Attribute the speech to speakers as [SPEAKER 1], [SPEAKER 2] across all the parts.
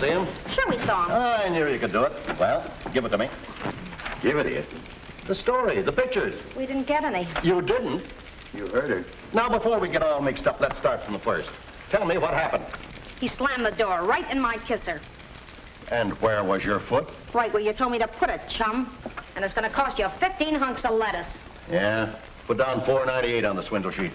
[SPEAKER 1] see him?
[SPEAKER 2] Sure we saw him.
[SPEAKER 1] I knew you could do it. Well, give it to me.
[SPEAKER 3] Give it here.
[SPEAKER 1] The story, the pictures.
[SPEAKER 2] We didn't get any.
[SPEAKER 1] You didn't?
[SPEAKER 3] You heard her.
[SPEAKER 1] Now, before we get all mixed up, let's start from the first. Tell me what happened.
[SPEAKER 2] He slammed the door right in my kisser.
[SPEAKER 1] And where was your foot?
[SPEAKER 2] Right where you told me to put it, chum. And it's going to cost you 15 hunks of lettuce.
[SPEAKER 1] Yeah. Put down $4.98 on the swindle sheet.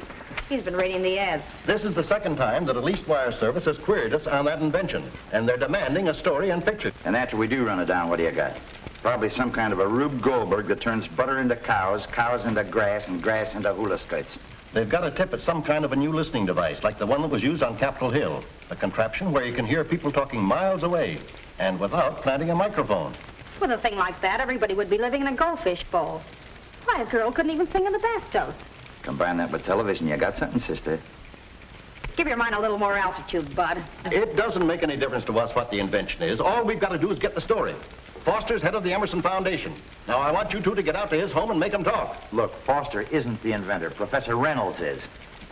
[SPEAKER 2] He's been reading the ads.
[SPEAKER 1] This is the second time that a leased wire service has queried us on that invention. And they're demanding a story and picture.
[SPEAKER 3] And after we do run it down, what do you got? Probably some kind of a Rube Goldberg that turns butter into cows, cows into grass, and grass into hula skirts.
[SPEAKER 1] They've got a tip at some kind of a new listening device, like the one that was used on Capitol Hill. A contraption where you can hear people talking miles away, and without planting a microphone.
[SPEAKER 2] With a thing like that, everybody would be living in a goldfish bowl. Why, a girl couldn't even sing in the bathtub.
[SPEAKER 3] Combine that with television, you got something, sister.
[SPEAKER 2] Give your mind a little more altitude, Bud.
[SPEAKER 1] It doesn't make any difference to us what the invention is. All we've got to do is get the story. Foster's head of the Emerson Foundation. Now, I want you two to get out to his home and make him talk.
[SPEAKER 3] Look, Foster isn't the inventor. Professor Reynolds is.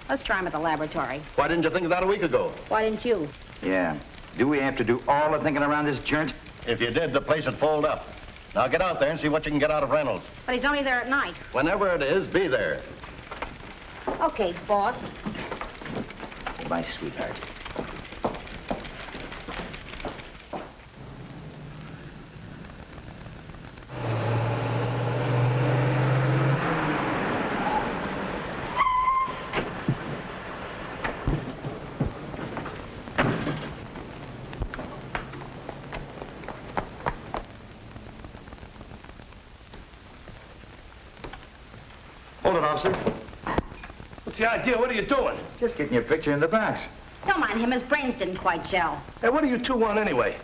[SPEAKER 2] Let's try him at the laboratory.
[SPEAKER 1] Why didn't you think of that a week ago?
[SPEAKER 2] Why didn't you?
[SPEAKER 3] Yeah. Do we have to do all the thinking around this joint?
[SPEAKER 1] If you did, the place would fold up. Now, get out there and see what you can get out of Reynolds.
[SPEAKER 2] But he's only there at night.
[SPEAKER 1] Whenever it is, be there.
[SPEAKER 2] Okay, boss.
[SPEAKER 3] My sweetheart.
[SPEAKER 1] Hold it, officer.
[SPEAKER 4] What's the idea? What are you doing?
[SPEAKER 3] Just getting your picture in the box.
[SPEAKER 2] Don't mind him. His brains didn't quite gel.
[SPEAKER 4] Hey, what do you two want anyway?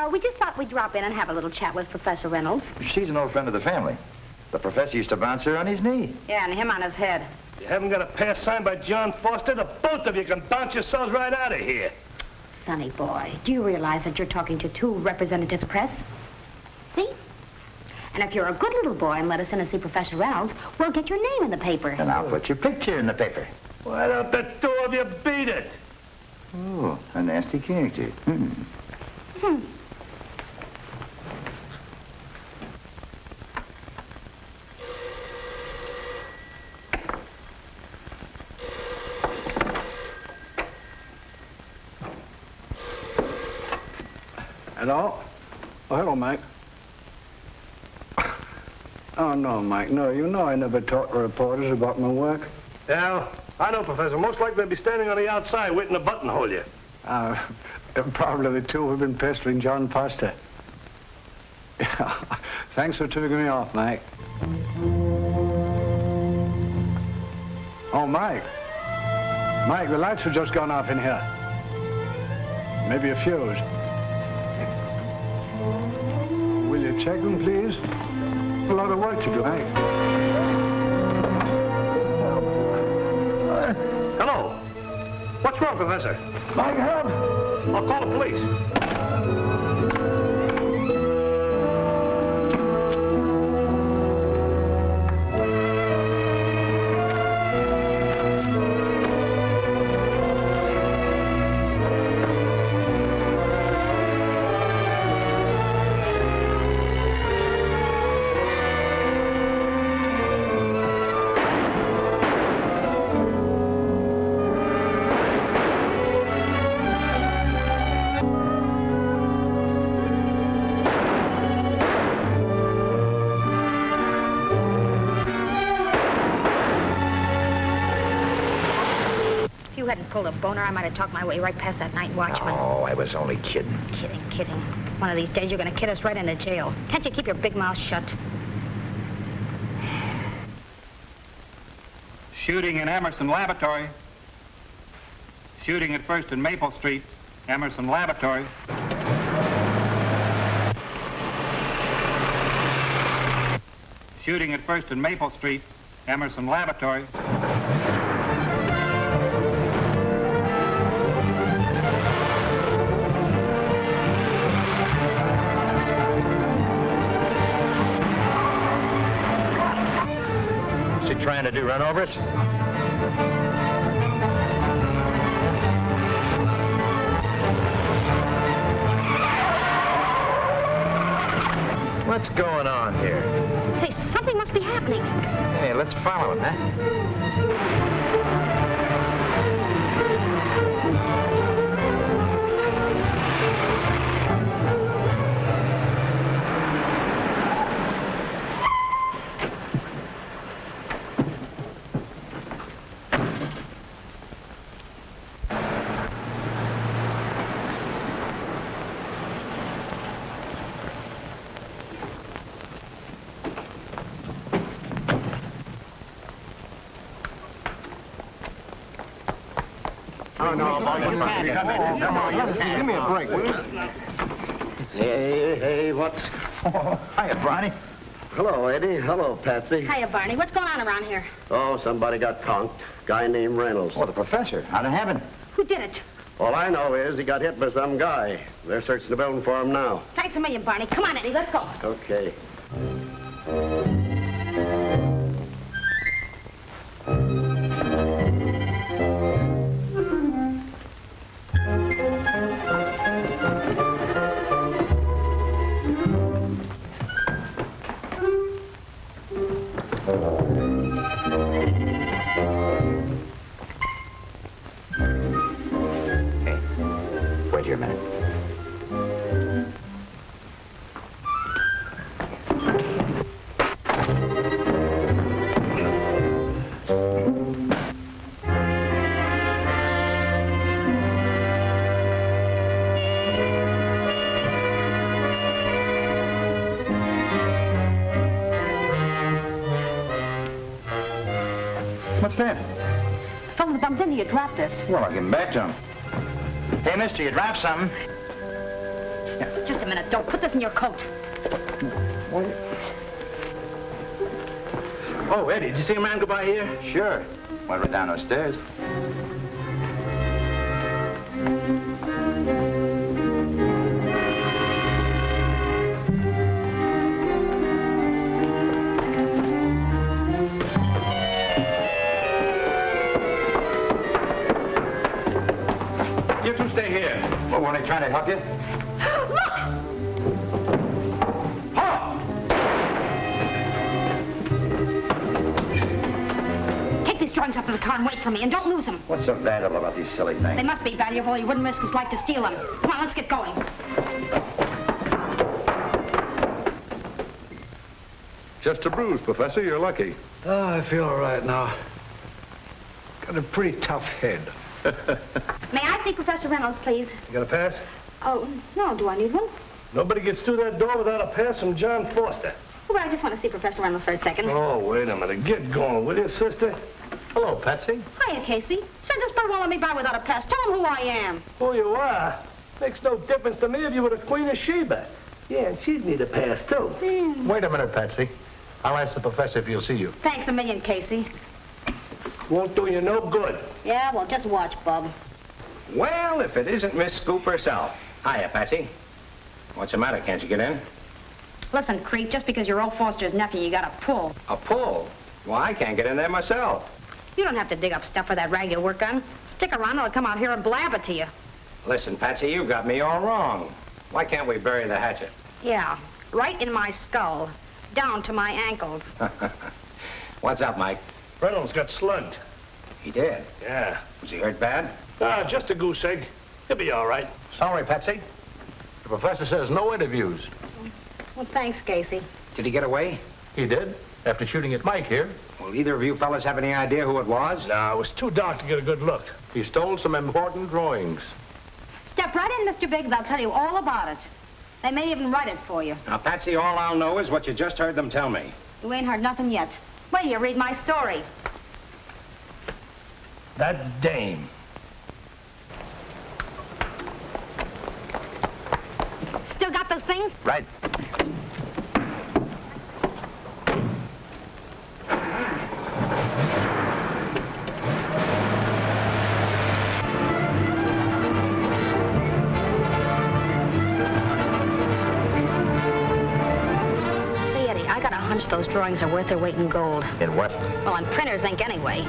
[SPEAKER 2] We just thought we'd drop in and have a little chat with Professor Reynolds.
[SPEAKER 3] She's an old friend of the family. The professor used to bounce her on his knee.
[SPEAKER 2] Yeah, and him on his head.
[SPEAKER 4] You haven't got a pass signed by John Foster? The both of you can bounce yourselves right out of here.
[SPEAKER 2] Sonny boy, do you realize that you're talking to two representatives press? See? And if you're a good little boy and let us in and see Professor Reynolds, we'll get your name in the paper.
[SPEAKER 3] And I'll put your picture in the paper.
[SPEAKER 4] Why don't the two of you beat it?
[SPEAKER 3] Oh, a nasty character.
[SPEAKER 5] Hello? Oh, hello, Mike. Oh, no, Mike, no. You know I never talk to reporters about my work.
[SPEAKER 4] Yeah, I know, Professor. Most likely they'll be standing on the outside waiting to buttonhole you.
[SPEAKER 5] Probably the two who've been pestering John Foster. Thanks for tipping me off, Mike. Oh, Mike. Mike, the lights have just gone off in here. Maybe a fuse. Will you check them, please? A lot of work to do, Mike.
[SPEAKER 4] Hello. What's wrong, Professor?
[SPEAKER 5] Mike, help!
[SPEAKER 4] I'll call the police.
[SPEAKER 2] If you hadn't pulled a boner, I might have talked my way right past that night watchman.
[SPEAKER 3] Oh, I was only kidding.
[SPEAKER 2] Kidding. One of these days you're going to kid us right into jail. Can't you keep your big mouth shut?
[SPEAKER 6] Shooting in Emerson Laboratory. Shooting at First and Maple Street, Emerson Laboratory. Shooting at First and Maple Street, Emerson Laboratory.
[SPEAKER 1] Is he trying to do runovers?
[SPEAKER 3] What's going on here?
[SPEAKER 2] Say, something must be happening.
[SPEAKER 3] Hey, let's follow him, huh?
[SPEAKER 1] Come on, give me a break, will you?
[SPEAKER 7] Hey, what's...
[SPEAKER 3] Hiya, Bronny.
[SPEAKER 7] Hello, Eddie. Hello, Patsy.
[SPEAKER 2] Hiya, Barney. What's going on around here?
[SPEAKER 7] Oh, somebody got conked. Guy named Reynolds.
[SPEAKER 3] Oh, the professor. How'd it happen?
[SPEAKER 2] Who did it?
[SPEAKER 7] All I know is he got hit by some guy. They're searching the building for him now.
[SPEAKER 2] Thanks a million, Barney. Come on, Eddie. Let's go.
[SPEAKER 7] Okay.
[SPEAKER 3] Wait here a minute. What's that?
[SPEAKER 2] Fellow that bumped into you dropped this.
[SPEAKER 3] Well, I'll give him back to him. Hey, mister, you dropped something.
[SPEAKER 2] Just a minute. Don't put this in your coat.
[SPEAKER 5] Oh, Eddie, did you see a man go by here?
[SPEAKER 3] Sure. Went right down those stairs.
[SPEAKER 5] You two stay here.
[SPEAKER 3] Well, weren't they trying to help you?
[SPEAKER 2] Take these drawings up to the car and wait for me, and don't lose them.
[SPEAKER 3] What's so valuable about these silly things?
[SPEAKER 2] They must be valuable. You wouldn't risk his life to steal them. Come on, let's get going.
[SPEAKER 8] Just a bruise, Professor. You're lucky.
[SPEAKER 5] Oh, I feel all right now. Got a pretty tough head.
[SPEAKER 2] May I see Professor Reynolds, please?
[SPEAKER 5] You got a pass?
[SPEAKER 2] Oh, no. Do I need one?
[SPEAKER 4] Nobody gets through that door without a pass from John Foster.
[SPEAKER 2] Oh, but I just want to see Professor Reynolds for a second.
[SPEAKER 4] Oh, wait a minute. Get going, will you, sister?
[SPEAKER 5] Hello, Patsy.
[SPEAKER 2] Hiya, Casey. Said this bird won't let me by without a pass. Tell him who I am.
[SPEAKER 4] Who you are? Makes no difference to me if you were the Queen of Sheba. Yeah, and she'd need a pass, too.
[SPEAKER 5] Wait a minute, Patsy. I'll ask the professor if he'll see you.
[SPEAKER 2] Thanks a million, Casey.
[SPEAKER 4] Won't do you no good.
[SPEAKER 2] Yeah, well, just watch, Bub.
[SPEAKER 9] Well, if it isn't Miss Scoop herself. Hiya, Patsy. What's the matter? Can't you get in?
[SPEAKER 2] Listen, creep, just because you're old Foster's nephew, you got a pull.
[SPEAKER 9] A pull? Well, I can't get in there myself.
[SPEAKER 2] You don't have to dig up stuff for that rag you work on. Stick around, I'll come out here and blab it to you.
[SPEAKER 9] Listen, Patsy, you got me all wrong. Why can't we bury the hatchet?
[SPEAKER 2] Yeah, right in my skull, down to my ankles.
[SPEAKER 9] What's up, Mike?
[SPEAKER 4] Reynolds got slugged.
[SPEAKER 9] He did?
[SPEAKER 4] Yeah.
[SPEAKER 9] Was he hurt bad?
[SPEAKER 4] Just a goose egg. He'll be all right.
[SPEAKER 5] Sorry, Patsy. The professor says no interviews.
[SPEAKER 2] Well, thanks, Casey.
[SPEAKER 9] Did he get away?
[SPEAKER 5] He did, after shooting at Mike here.
[SPEAKER 9] Well, either of you fellas have any idea who it was?
[SPEAKER 4] No, it was too dark to get a good look.
[SPEAKER 5] He stole some important drawings.
[SPEAKER 2] Step right in, Mr. Biggs. I'll tell you all about it. They may even write it for you.
[SPEAKER 9] Now, Patsy, all I'll know is what you just heard them tell me.
[SPEAKER 2] You ain't heard nothing yet. Wait till you read my story.
[SPEAKER 4] That dame.
[SPEAKER 2] Still got those things?
[SPEAKER 3] Right.
[SPEAKER 2] See, Eddie, I got a hunch those drawings are worth their weight in gold.
[SPEAKER 3] In what?
[SPEAKER 2] Well, in printer's ink anyway.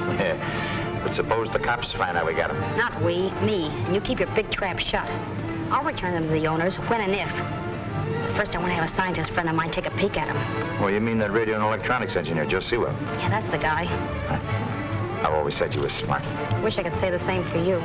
[SPEAKER 3] But suppose the cops find out we got them.
[SPEAKER 2] Not we, me. And you keep your big trap shut. I'll return them to the owners when and if. First, I want to have a scientist friend of mine take a peek at him.
[SPEAKER 3] Well, you mean that radio and electronics engineer, Joe Sewell?
[SPEAKER 2] Yeah, that's the guy.
[SPEAKER 3] I've always said you were smart.
[SPEAKER 2] Wish I could say the same for you.